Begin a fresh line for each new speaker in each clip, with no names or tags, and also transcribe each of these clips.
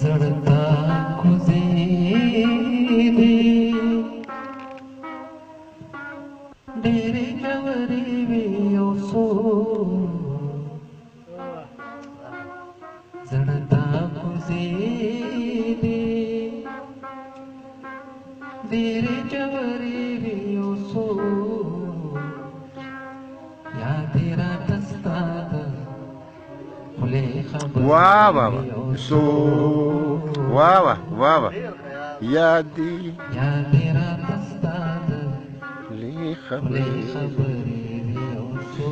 زړه کوزې دي ډېرې ژورې وي یو څو زړه کوزې دي ډېرې ژورې وي یو څو یاد راته ستا د خولې خبرې
واه واه سو واه واه واه واه یادی
یاد راته ستا د
خولې
خولې
خبرې
خبرې وي یو څو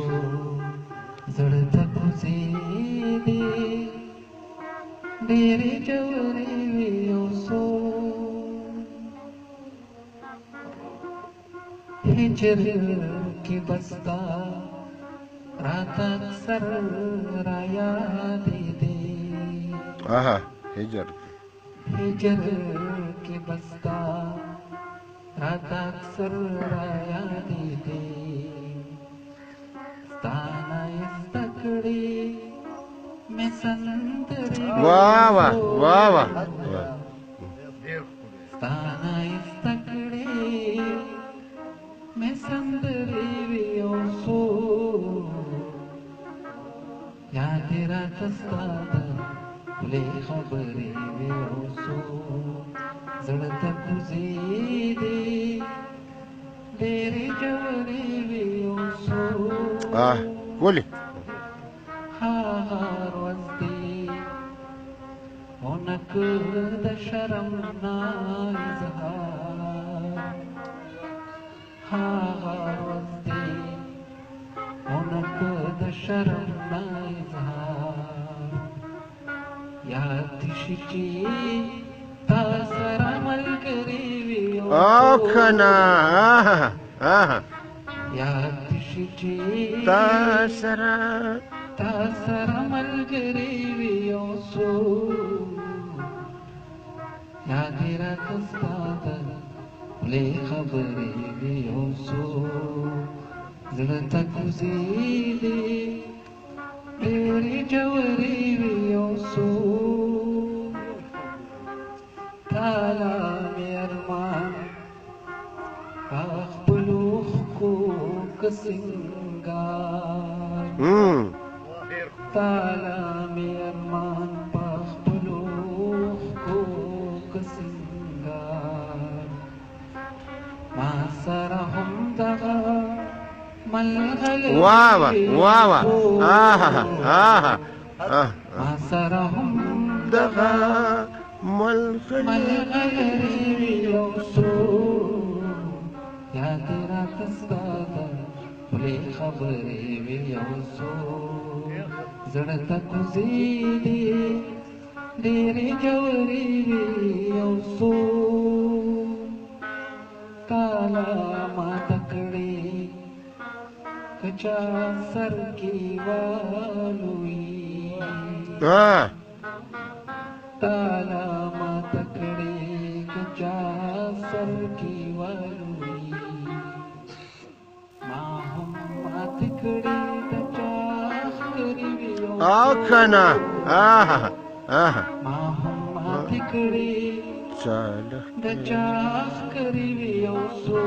زړه ته کوزې دي ډېرې ژورې وي یو څو هجر کې بستا راته اکثر رایادې دي
آها هجر
هجر کې بستا راته اکثر رایادې دي ستا نه زده کړې مې سندرې
واه واه واه واه
ستا نه زده کړې مې سندرې وي یو څو یاد راته ستا د خولې خبرې وي یو څو زړه ته کوزې دي ډېرې ژورې وي یو څو
ولې
هار وزدي ونک د شرم نه اظهار هار وزدي ونک د شرم نه اظهار یاد شي چې تا سره ملګري وي
او کنه
یاد شي چې
تا سره
تا سره ملګري وي یو څو یاد راته ستا د خولې خبرې وي یو څو زړه ته کوزې دي ډېرې ژورې وي یو څو تاله مې ارمان په خپلو اوښکو که سینګار تاله مې ارمان په خپلو اوښکو که سینګار ما سره همدغه ملغلرې
واه واه واه واه
ما سره همدغه ملغلرې وي یو څو یاد راته ستا د خولې خبرې وي یو څو زړه ته کوزې دي ډېرې ژورې وي یو څو تاله ماته کړې که چا سر کې والوي تاله ماته کړې که چا سر کې والوي ما هم ماته کړې د چا ښکرې وي یو
او کنه
ما هم ماته کړې
چاله
د چا ښکرې وي یو څو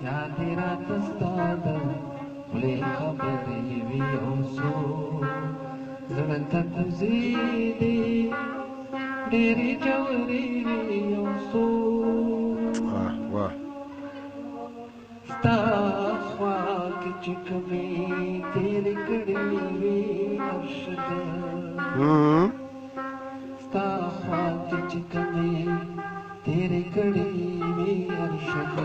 یاد راته ستا د خولې خبرې وي یو څو زړه ته کوزې دي ډېرې ژورې وي یو څو
واه
ستا خوا کې چې کومې تېرې کړې وي ارشد ستا خوا کې چې کومې تېرې کړې وي ارشد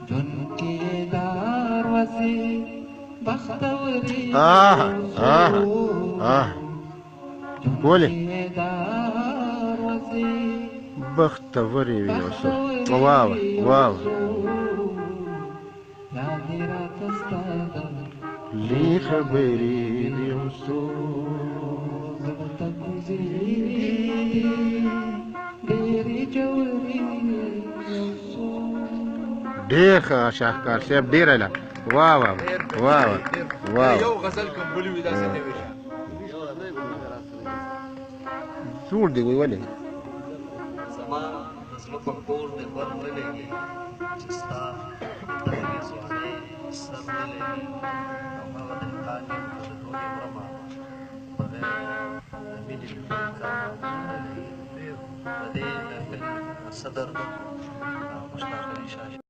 ژوند کې دروازې بختورې
ولې
دروازې
بختورې وي یو څو واه واه
یاد راته ستا د
خولې خبرې وي یو څو
زړه ته کوزې ډېرې ژورې وي یو څو
ډېر ښه شاهکار صاحب ډېره له واه واه واه واه
یو غزل کوم بلی وي داسې نه وي
سوړ دی وای ولې
زما د زړه په کور دې بر نه لګي چې ستا د هغې ځوانۍ سر نه لګي او هغه د تعلیم په ټولې برمه بغیر د مینې له کار نه لګي په دې محفل صدر او مشتاق علي شاه